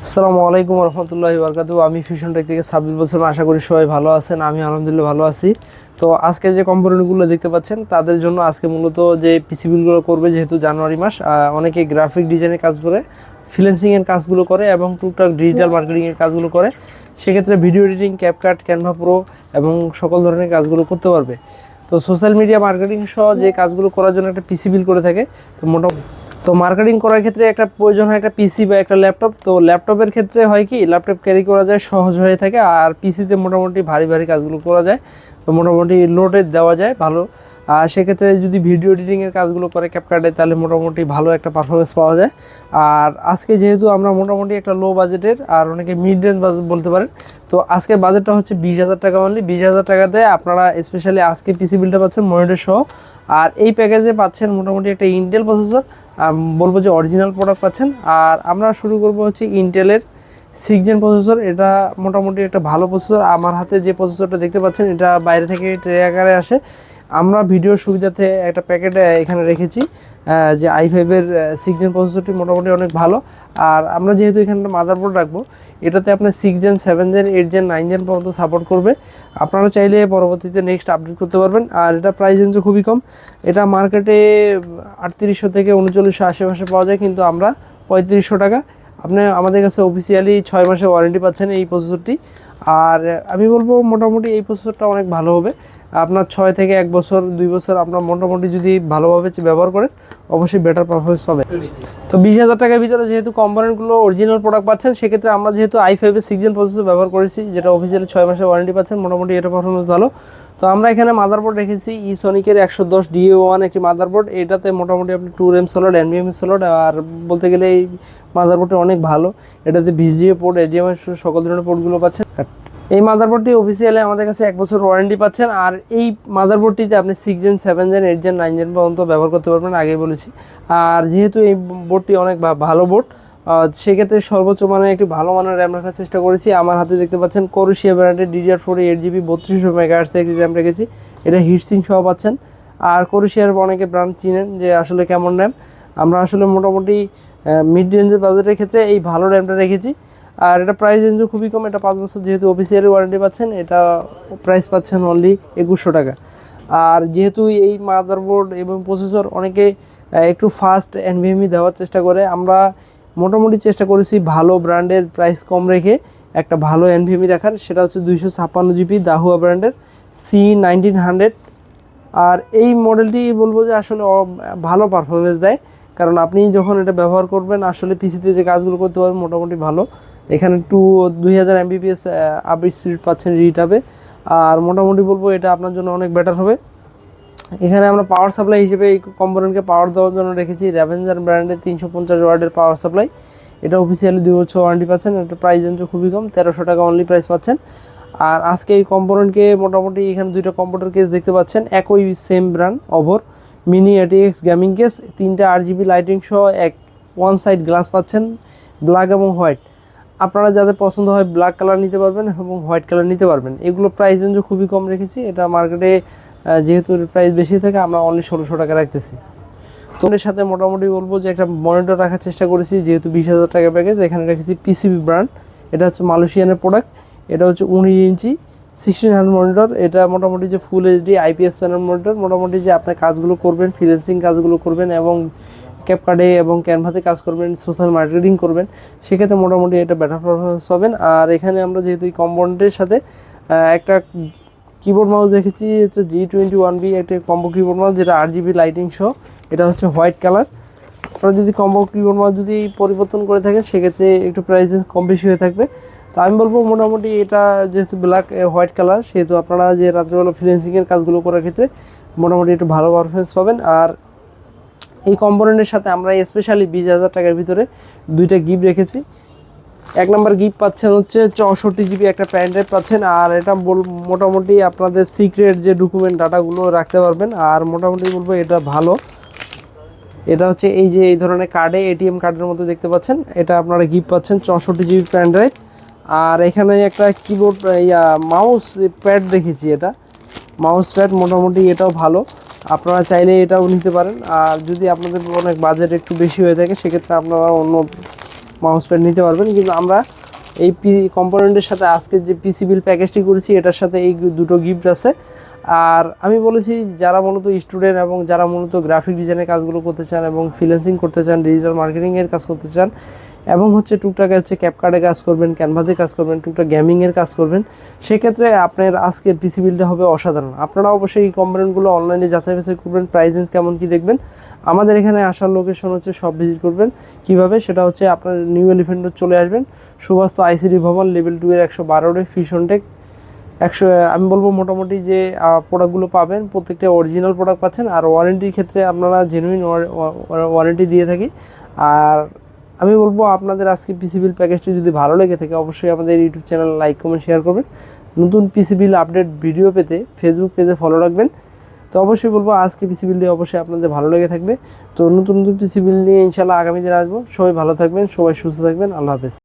আসসালামু আলাইকুম রহমতুল্লাহি বারকাতুহু। আমি ফিউশন টেক থেকে সাব্বির বলছিলাম। আশা করি সবাই ভালো আছেন। আমি আলহামদুলিল্লাহ ভালো আছি। তো আজকে যে কম্পোনেন্টগুলো দেখতে পাচ্ছেন তাদের জন্য আজকে মূলত যে পিসি বিলগুলো করবে, যেহেতু জানুয়ারি মাস, অনেকে গ্রাফিক ডিজাইনের কাজ করে, ফ্রিল্যান্সিংয়ের কাজগুলো করে এবং টুকটাক ডিজিটাল মার্কেটিংয়ের কাজগুলো করে। সেক্ষেত্রে video editing, CapCut, Canva pro এবং সকল ধরনের কাজগুলো করতে পারবে। তো সোশ্যাল মিডিয়া মার্কেটিং সহ যে কাজগুলো করার জন্য একটা পিসি বিল করে থাকে। তো মার্কেটিং করার ক্ষেত্রে একটা প্রয়োজন হয় একটা পিসি বা একটা ল্যাপটপ। তো ল্যাপটপের ক্ষেত্রে হয় কি, ল্যাপটপ ক্যারি করা যায়, সহজ হয়ে থাকে। আর পিসিতে মোটামুটি ভারী ভারী কাজগুলো করা যায়, তো মোটামুটি লোডে দেওয়া যায় ভালো। আর সেক্ষেত্রে যদি ভিডিও এডিটিংয়ের কাজগুলো করে ক্যাপকাটে, তাহলে মোটামুটি ভালো একটা পারফরমেন্স পাওয়া যায়। আর আজকে যেহেতু আমরা মোটামুটি একটা লো বাজেটের, আর অনেকে মিড রেঞ্জ বাজেট বলতে পারেন, তো আজকের বাজেটটা হচ্ছে 20,000 টাকা অনলি। 20,000 টাকাতে আপনারা স্পেশালি আজকে পিসি বিলটা পাচ্ছেন মনিটর সহ। আর এই প্যাকেজে পাচ্ছেন মোটামুটি একটা ইন্টেল প্রসেসর, বলবো যে অরিজিনাল প্রোডাক্ট পাচ্ছেন। আর আমরা শুরু করব হচ্ছে ইন্টেলের 6 জেন প্রসেসর। এটা মোটামুটি একটা ভালো প্রসেসর। আমার হাতে যে প্রসেসরটা দেখতে পাচ্ছেন, এটা বাইরে থেকে ট্রে আকারে আসে। আমরা ভিডিওর সুবিধাতে একটা প্যাকেট এখানে রেখেছি, যে i5-এর 6 জেন প্রসেসরটি মোটামুটি অনেক ভালো। আর আমরা যেহেতু এখানে মাদারবোর্ড রাখবো, এটাতে আপনার 6 জেন, 7 জেন, 8 জেন, 9 জেন পর্যন্ত সাপোর্ট করবে। আপনারা চাইলে পরবর্তীতে নেক্সট আপডেট করতে পারবেন। আর এটা প্রাইস রেঞ্জও খুবই কম। এটা মার্কেটে 3800 থেকে 3900 আশেপাশে পাওয়া যায়, কিন্তু আমরা 3500 টাকা। আপনি আমাদের কাছে অফিসিয়ালি 6 মাসের ওয়ারেন্টি পাচ্ছেন এই প্রসেসরটি। আর আমি বলবো মোটামুটি এই প্রসেসরটা অনেক ভালো হবে। আপনার 6 থেকে 1 বছর, 2 বছর আপনার মোটামুটি যদি ভালোভাবে ব্যবহার করেন, অবশ্যই বেটার পারফরমেন্স পাবে। তো 20,000 টাকার ভিতরে যেহেতু কম্পোনেন্টগুলো অরিজিনাল প্রোডাক্ট পাচ্ছেন, সেক্ষেত্রে আমরা যেহেতু i5-এর 6 জেন প্রসেসর ব্যবহার করেছি, যেটা অফিসিয়ালি 6 মাসের ওয়ারেন্টি পাচ্ছেন, মোটামুটি এটা পারফরমেন্স ভালো। তো আমরা এখানে মাদারবোর্ড রেখেছি ইসনিকের 110 DA1 একটি মাদারবোর্ড। এটাতে মোটামুটি আপনি 2 RAM সলিড, NVMe সলিড, আর বলতে গেলে এই মাদারবোর্ডটা অনেক ভালো। এটাতে VGA পোর্ট, HDMI সকল ধরনের পোর্টগুলো পাচ্ছেন। এই মাদারবোর্ডটি অফিসিয়ালি আমাদের কাছে 1 বছর ওয়ারেন্টি পাচ্ছেন। আর এই মাদারবোর্ডটিতে আপনি 6 জেন, 7 জেন, 8 জেন, 9 জেন পর্যন্ত ব্যবহার করতে পারবেন, আগেই বলেছি। আর যেহেতু এই বোর্ডটি অনেক ভালো বোর্ড, সেক্ষেত্রে সর্বোচ্চ মানের একটি ভালো মানের র্যাম রাখার চেষ্টা করেছি। আমার হাতে দেখতে পাচ্ছেন কোরুশিয়া ব্র্যান্ডের DDR4 8GB 3200 MHz একটি র্যাম রেখেছি। এটা হিটসিং সহ পাচ্ছেন। আর কোরুশিয়ার অনেকে ব্র্যান্ড চিনেন যে আসলে কেমন র্যাম। আমরা আসলে মোটামুটি মিড রেঞ্জের বাজেটের ক্ষেত্রে এই ভালো র্যামটা রেখেছি। আর এটা প্রাইস রেঞ্জও খুবই কম। এটা 5 বছর যেহেতু অফিসিয়ালি ওয়ারেন্টি পাচ্ছেন, এটা প্রাইস পাচ্ছেন অনলি 2100 টাকা। আর যেহেতু এই মাদারবোর্ড এবং প্রসেসর অনেকে একটু ফাস্ট NVMe দেওয়ার চেষ্টা করে, আমরা মোটামুটি চেষ্টা করেছি ভালো ব্র্যান্ডের প্রাইস কম রেখে একটা ভালো NVMe রাখার। সেটা হচ্ছে 256GB দাহুয়া ব্র্যান্ডের C1900। আর এই মডেলটি বলবো যে আসলে ভালো পারফরমেন্স দেয়, কারণ আপনি যখন এটা ব্যবহার করবেন আসলে পিসিতে যে কাজগুলো করতে পারবেন মোটামুটি ভালো। এখানে 2000 MBPS আপডেট স্পিড পাচ্ছেন রিটাবে। আর মোটামুটি বলবো এটা আপনার জন্য অনেক বেটার হবে। এখানে আমরা পাওয়ার সাপ্লাই হিসেবে এই কম্পোনেন্টকে পাওয়ার দেওয়ার জন্য রেখেছি র্যাভেঞ্জার ব্র্যান্ডের 350 ওয়াটের পাওয়ার সাপ্লাই। এটা অফিসিয়ালি 2 বছর ওয়ারেন্টি পাচ্ছেন। এটা প্রাইস রেঞ্জ খুবই কম, 1300 টাকা অনলি প্রাইস পাচ্ছেন। আর আজকে এই কম্পোনেন্টকে মোটামুটি এখানে 2টা কম্পিউটার কেস দেখতে পাচ্ছেন, একই same brand over mini ATX gaming case, 3টা RGB লাইটিং সহ ওয়ান সাইড গ্লাস পাচ্ছেন, ব্ল্যাক এবং হোয়াইট। আপনারা যাদের পছন্দ হয় ব্ল্যাক কালার নিতে পারবেন এবং হোয়াইট কালার নিতে পারবেন। এগুলো প্রাইস রেঞ্জ খুবই কম রেখেছি। এটা মার্কেটে যেহেতু প্রাইস বেশি থাকে, আমরা অনলি 1600 টাকা রাখতেছি। তোমাদের সাথে মোটামুটি বলবো যে একটা মনিটর রাখার চেষ্টা করেছি, যেহেতু 20,000 টাকা প্যাকেজ। এখানে রেখেছি PCB ব্র্যান্ড। এটা হচ্ছে মালয়েশিয়ানের প্রোডাক্ট। এটা হচ্ছে 19 ইঞ্চি 1600 মনিটর। এটা মোটামুটি যে ফুল HD IPS প্যানেল মনিটর। মোটামুটি যে আপনার কাজগুলো করবেন, ফ্রিল্যান্সিং কাজগুলো করবেন এবং ক্যাপকাটে এবং ক্যানভাতে কাজ করবেন, সোশ্যাল মার্কেটিং করবেন, সেক্ষেত্রে মোটামুটি এটা বেটার পারফরমেন্স পাবেন। আর এখানে আমরা যেহেতু এই কম্পোনেন্টের সাথে একটা কিবোর্ড মাউস রেখেছি, হচ্ছে G21B একটা কম্বো কিবোর্ড মাউস, যেটা RGB লাইটিং সহ। এটা হচ্ছে হোয়াইট কালার। আপনারা যদি কম্বো কিবোর্ড মাউস যদি পরিবর্তন করে থাকেন, সেক্ষেত্রে একটু প্রাইস কম বেশি হয়ে থাকবে। তো আমি বলবো মোটামুটি এটা যেহেতু ব্ল্যাক হোয়াইট কালার, সেহেতু আপনারা যে রাত্রেবেলা ফ্রিল্যান্সিংয়ের কাজগুলো করার ক্ষেত্রে মোটামুটি একটু ভালো পারফরমেন্স পাবেন। আর এই কম্পোনেন্টের সাথে আমরা স্পেশালি 20,000 টাকার ভিতরে 2টা গিফট রেখেছি। 1 নম্বর গিফট পাচ্ছেন হচ্ছে 64GB একটা প্যান ড্রাইভ পাচ্ছেন। আর এটা মোটামুটি আপনাদের সিক্রেট যে ডকুমেন্ট ডাটাগুলো রাখতে পারবেন। আর মোটামুটি বলবো এটা ভালো। এটা হচ্ছে এই যে এই ধরনের কার্ডে, ATM কার্ডের মতো দেখতে পাচ্ছেন, এটা আপনারা গিফট পাচ্ছেন 64GB প্যান ড্রাইভ। আর এখানে একটা কিবোর্ড মাউস প্যাড রেখেছি। এটা মাউস প্যাড মোটামুটি এটাও ভালো, আপনারা চাইলে এটাও নিতে পারেন। আর যদি আপনাদের অনেক বাজেট একটু বেশি হয়ে থাকে, সেক্ষেত্রে আপনারা অন্য মাউস প্যাড নিতে পারবেন। কিন্তু আমরা এই কম্পোনেন্টের সাথে আজকে যে পিসি বিল প্যাকেজটি করেছি এটার সাথে এই দুটো গিফট আছে। আর আমি বলেছি যারা মূলত স্টুডেন্ট এবং যারা মূলত গ্রাফিক ডিজাইনের কাজগুলো করতে চান এবং ফ্রিল্যান্সিং করতে চান, ডিজিটাল মার্কেটিংয়ের কাজ করতে চান এবং টুকটাক ক্যাপকার্টে কাজ করবেন, ক্যানভাসে কাজ করবেন, টুকটাক গেমিংয়ের কাজ করবেন, সেক্ষেত্রে আপনার আজকের পিসি বিলটা হবে অসাধারণ। আপনারা অবশ্যই এই কম্পোনেন্টগুলো অনলাইনে যাচাই বাছাই করবেন, প্রাইস রেঞ্জ কেমন কী দেখবেন। আমাদের এখানে আসার লোকেশন সব ভিজিট করবেন। কিভাবে সেটা আপনার নিউ এলিফ্যান্ট রোড চলে আসবেন, সুভাষ আইসিডি ভবন লেভেল 2 এর 112 ফিশনটেক 100। আমি বলবো মোটামুটি যে প্রোডাক্টগুলো পাবেন প্রত্যেকটা অরিজিনাল প্রোডাক্ট পাচ্ছেন। আর ওয়ারেন্টির ক্ষেত্রে আপনারা জেনুইন ওয়ারেন্টি দিয়ে থাকি। আর আমি বলবো আপনাদের আজকে পিসি বিল প্যাকেজটি যদি ভালো লেগে থাকে অবশ্যই আমাদের YouTube channel like comment share করবেন। নতুন পিসি বিল আপডেট ভিডিও পেতে ফেসবুক পেজে ফলো রাখবেন। তো অবশ্যই বলবো আজকে পিসি বিলটি অবশ্যই আপনাদের ভালো লেগে থাকবে। তো নতুন নতুন পিসি বিল নিয়ে ইনশাল্লাহ আগামী দিনে আসবো। সবাই ভালো থাকবেন, সবাই সুস্থ থাকবেন। আল্লাহ হাফেজ।